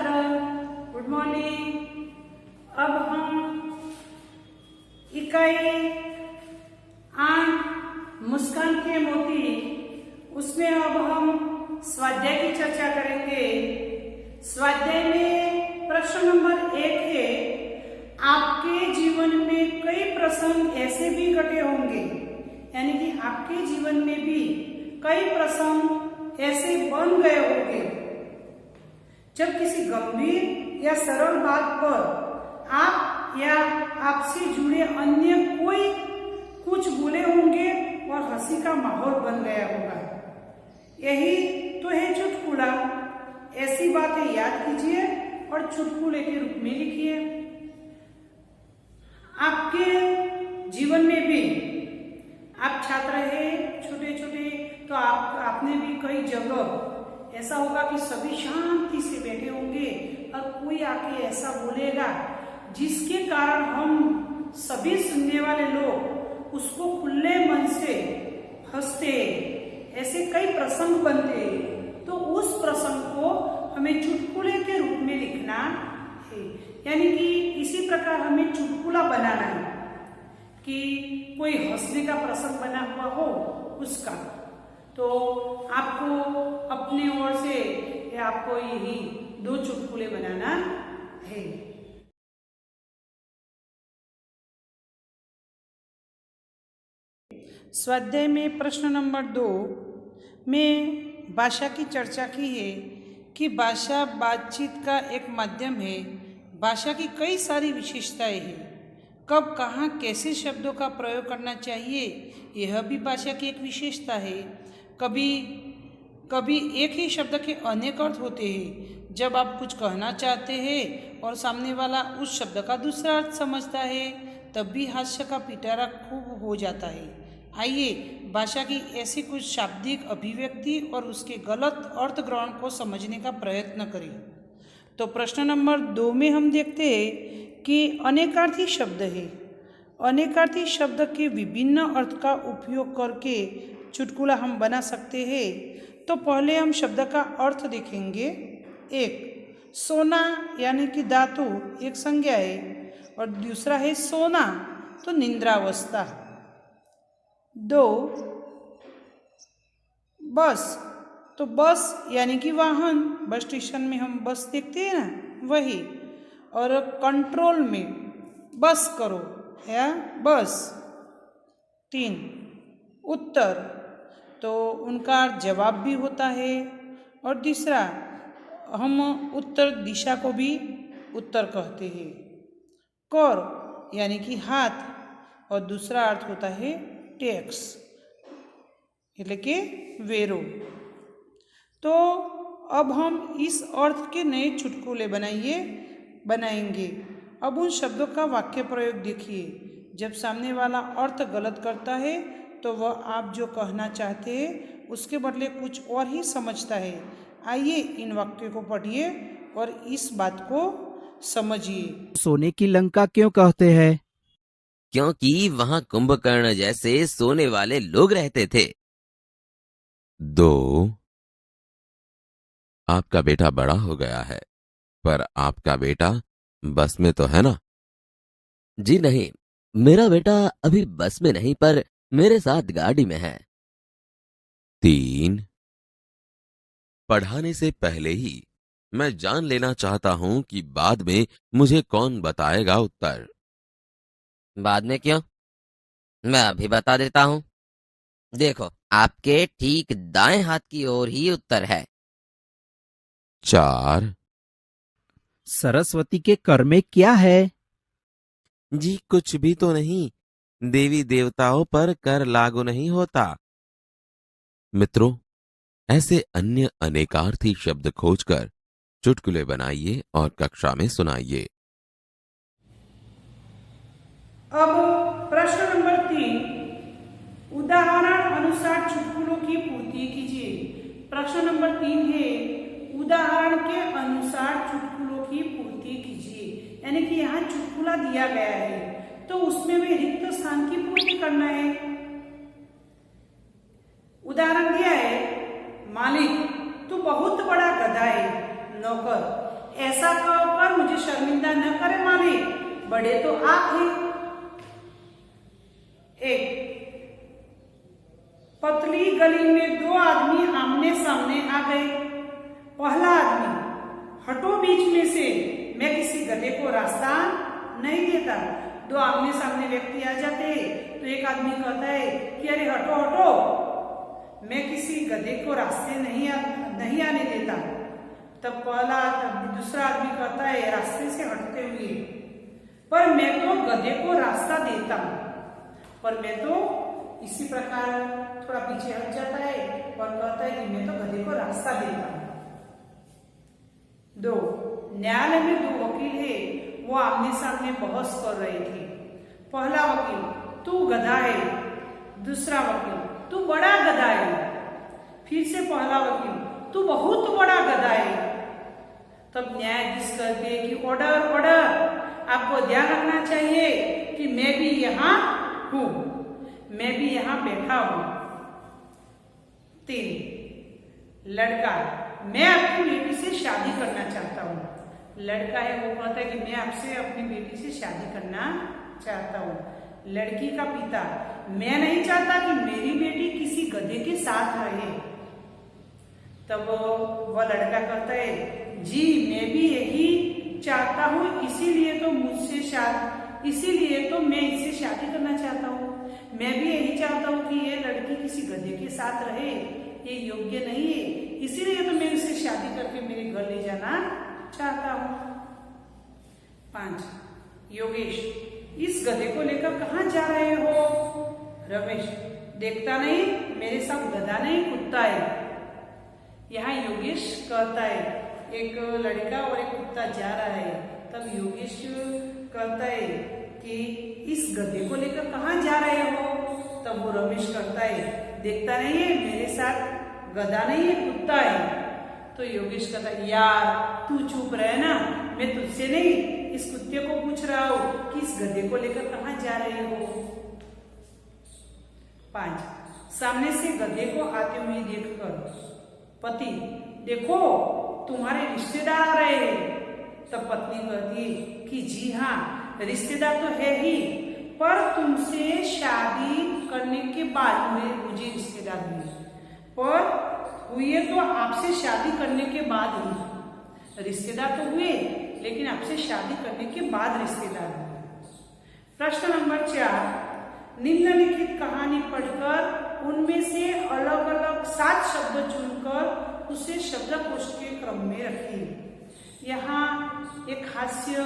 छात्र, good morning. अब हम इकाई 8 मुस्कान के मोती, उसमें अब हम स्वाध्याय की चर्चा करेंगे। स्वाध्याय में प्रश्न नंबर 1 है, आपके जीवन में कई प्रसंग ऐसे भी घटे होंगे, यानी कि आपके जीवन में भी कई प्रसंग ऐसे बन गए होंगे जब किसी गंभीर या सरल बात पर आप या आपसे जुड़े अन्य कोई कुछ बोले होंगे और हंसी का माहौल बन गया होगा। यही तो है चुटकुला। ऐसी बातें याद कीजिए और चुटकुले के रूप में लिखिए। आपके जीवन में भी आप छात्र हैं छोटे छोटे, तो आपने भी कई जगह ऐसा होगा कि सभी शांति से बैठे होंगे और कोई आके ऐसा बोलेगा जिसके कारण हम सभी सुनने वाले लोग उसको खुले मन से हंसते। ऐसे कई प्रसंग बनते, तो उस प्रसंग को हमें चुटकुले के रूप में लिखना है। यानी कि इसी प्रकार हमें चुटकुला बनाना है कि कोई हंसने का प्रसंग बना हुआ हो उसका। तो आपको अपने ओर से आपको यही 2 चुटकुले बनाना है। स्वाध्याय में प्रश्न नंबर 2 में भाषा की चर्चा की है कि भाषा बातचीत का एक माध्यम है। भाषा की कई सारी विशेषताएं हैं। कब कहाँ कैसे शब्दों का प्रयोग करना चाहिए, यह भी भाषा की एक विशेषता है। कभी एक ही शब्द के अनेक अर्थ होते हैं। जब आप कुछ कहना चाहते हैं और सामने वाला उस शब्द का दूसरा अर्थ समझता है, तब भी हास्य का पिटारा खूब हो जाता है। आइए भाषा की ऐसी कुछ शाब्दिक अभिव्यक्ति और उसके गलत अर्थ ग्रहण को समझने का प्रयत्न करें। तो प्रश्न नंबर 2 में हम देखते हैं कि अनेकार्थी शब्द है। अनेकार्थी शब्द के विभिन्न अर्थ का उपयोग करके चुटकुला हम बना सकते हैं। तो पहले हम शब्द का अर्थ देखेंगे। 1, सोना यानी कि धातु एक संज्ञा है, और दूसरा है सोना तो निद्रावस्था। 2, बस तो बस यानी कि वाहन, बस स्टेशन में हम बस देखते हैं ना, वही। और कंट्रोल में बस करो या बस। 3, उत्तर तो उनका जवाब भी होता है। और तीसरा, हम उत्तर दिशा को भी उत्तर कहते हैं। कर यानी कि हाथ, और दूसरा अर्थ होता है टैक्स એટલે કે वेरो। तो अब हम इस अर्थ के नए चुटकुले बनाएंगे। अब उन शब्दों का वाक्य प्रयोग देखिए। जब सामने वाला अर्थ गलत करता है तो वह आप जो कहना चाहते हैं उसके बदले कुछ और ही समझता है। आइए इन वाक्यों को पढ़िए और इस बात को समझिए। सोने की लंका क्यों कहते हैं? क्योंकि वहां कुंभकर्ण जैसे सोने वाले लोग रहते थे। 2, आपका बेटा बड़ा हो गया है, पर आपका बेटा बस में तो है ना? जी नहीं, मेरा बेटा अभी बस में नहीं पर मेरे साथ गाड़ी में है। 3, पढ़ाने से पहले ही मैं जान लेना चाहता हूं कि बाद में मुझे कौन बताएगा उत्तर। बाद में क्यों, मैं अभी बता देता हूँ। देखो, आपके ठीक दाएं हाथ की ओर ही उत्तर है। 4, सरस्वती के कर में क्या है? जी कुछ भी तो नहीं, देवी देवताओं पर कर लागू नहीं होता। मित्रों, ऐसे अन्य अनेकार्थी शब्द खोजकर चुटकुले बनाइए और कक्षा में सुनाइए। अब प्रश्न नंबर 3, उदाहरण अनुसार चुटकुलों की पूर्ति कीजिए। प्रश्न नंबर 3 है, उदाहरण के अनुसार चुटकुलों की पूर्ति कीजिए। यानी कि यहाँ चुटकुला दिया गया है तो उसमें भी रिक्त स्थान की पूर्ति करना है। उदाहरण दिया है, मालिक तू बहुत बड़ा गधा है। नौकर, ऐसा कहकर मुझे शर्मिंदा न करे मालिक, बड़े तो आप हैं। एक पतली गली में दो आदमी आमने सामने आ गए। पहला आदमी, हटो बीच में से, मैं किसी गधे को रास्ता नहीं देता। दो आमने सामने व्यक्ति आ जाते तो एक आदमी कहता है कि अरे हटो हटो, मैं किसी गधे को रास्ते नहीं आने देता। तब दूसरा आदमी कहता है रास्ते से हटते हुए, पर मैं तो गधे को रास्ता देता हूं। पर मैं तो इसी प्रकार थोड़ा पीछे हट जाता है और कहता है कि मैं तो गधे को रास्ता देता हूं। दो, न्यायालय में दो वकील है, वो आमने सामने बहस कर रहे थे। पहला वकील, तू गधा है। दूसरा वकील, तू बड़ा गधा है। फिर से पहला वकील, तू बहुत बड़ा गधा है। तब न्यायाधीश कहते हैं कि ऑर्डर ऑर्डर, आपको ध्यान रखना चाहिए कि मैं भी यहाँ हूं, मैं भी यहाँ बैठा हूं। 3, लड़का, मैं आपकी बेटी से शादी करना चाहता हूँ। लड़का है वो कहता है कि मैं आपसे अपनी बेटी से शादी करना चाहता हूँ। लड़की का पिता, मैं नहीं चाहता कि मेरी बेटी किसी गधे के साथ रहे। तब वह लड़का कहता है, जी मैं भी यही चाहता हूँ, इसीलिए तो मैं इससे शादी करना चाहता हूँ। मैं भी यही चाहता हूँ कि ये लड़की किसी गधे के साथ रहे, ये योग्य नहीं है, इसीलिए तो मैं इसे शादी करके मेरे घर ले जाना चाहता हूँ। 5, योगेश, इस गधे को लेकर कहाँ जा रहे हो? रमेश, देखता नहीं मेरे साथ गधा नहीं कुत्ता है। यहाँ योगेश कहता है, एक लड़का और एक कुत्ता जा रहा है। तब योगेश कहता है कि इस गधे को लेकर कहाँ जा रहे हो? तब वो रमेश कहता है, देखता नहीं है मेरे साथ गधा नहीं है कुत्ता है। तो योगेश कहता है, यार तू चुप रहे ना, मैं तुझसे नहीं इस कुत्ते को पूछ रहा हूँ कि इस गधे को लेकर कहाँ जा रहे हो। 5, सामने से गधे को आते हुए देखकर पति, देखो तुम्हारे रिश्तेदार आ रहे हैं। तब पत्नी कहती है कि जी हाँ रिश्तेदार तो है ही, पर तुमसे शादी करने के बाद मुझे रिश्तेदार हुए, पर हुए तो आपसे शादी करने के बाद ही। रिश्तेदार तो हुए लेकिन आपसे शादी करने के बाद रिश्तेदार हुए। प्रश्न नंबर 4, निम्नलिखित कहानी पढ़कर उनमें से अलग अलग 7 शब्द चुनकर उसे शब्दकोश के क्रम में रखिए। यहाँ एक हास्य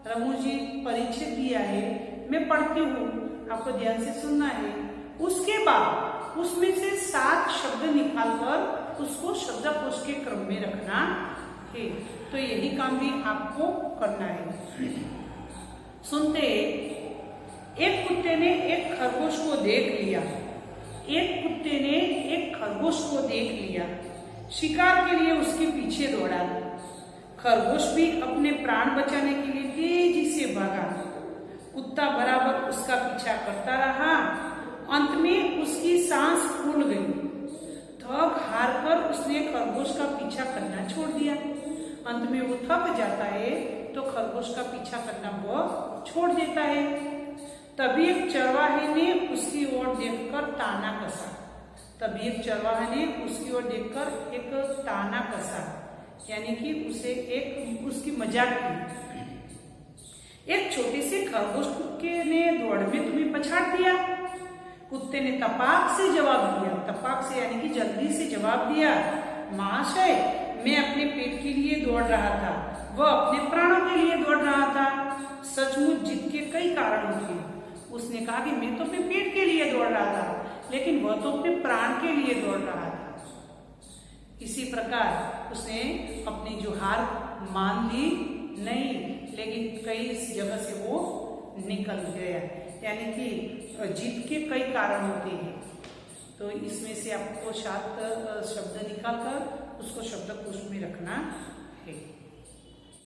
रमूजी परिचय दिया है, मैं पढ़ती हूँ, आपको ध्यान से सुनना है। उसके बाद उसमें से 7 शब्द निकालकर उसको शब्दकोश के क्रम में रखना है। तो यही काम भी आपको करना है। सुनते, एक कुत्ते ने एक खरगोश को देख लिया। एक कुत्ते ने एक खरगोश को देख लिया, शिकार के लिए उसके पीछे दौड़ा। खरगोश भी अपने प्राण बचाने के लिए तेजी से भागा। कुत्ता बराबर उसका पीछा करता रहा। अंत में उसकी सांस फूल गई। थक हार कर उसने खरगोश का पीछा करना छोड़ दिया। अंत में वो थक जाता है तो खरगोश का पीछा करना वो छोड़ देता है। तभी एक चरवाहे ने उसकी ओर देखकर ताना कसा। यानी कि उसे उसकी मजाक की। एक छोटे से खरगोश कुत्ते ने दौड़ में तुम्हें पछाड़ दिया। कुत्ते ने तपाक से जवाब दिया, तपाक से यानी कि जल्दी से जवाब दिया, महाशय मैं अपने पेट के लिए दौड़ रहा था, वह अपने प्राणों के लिए दौड़ रहा था। सचमुच जीत के कई कारण थे। उसने कहा कि मैं तो अपने पेट के लिए दौड़ रहा था, लेकिन वह तो अपने प्राण के लिए दौड़ रहा था। इसी प्रकार उसने अपनी जो हार मान ली नहीं, लेकिन कई जगह से वो निकल गया। यानी कि जीत के कई कारण होते हैं। तो इसमें से आपको 7 शब्द निकालकर उसको शब्दकोश में रखना है।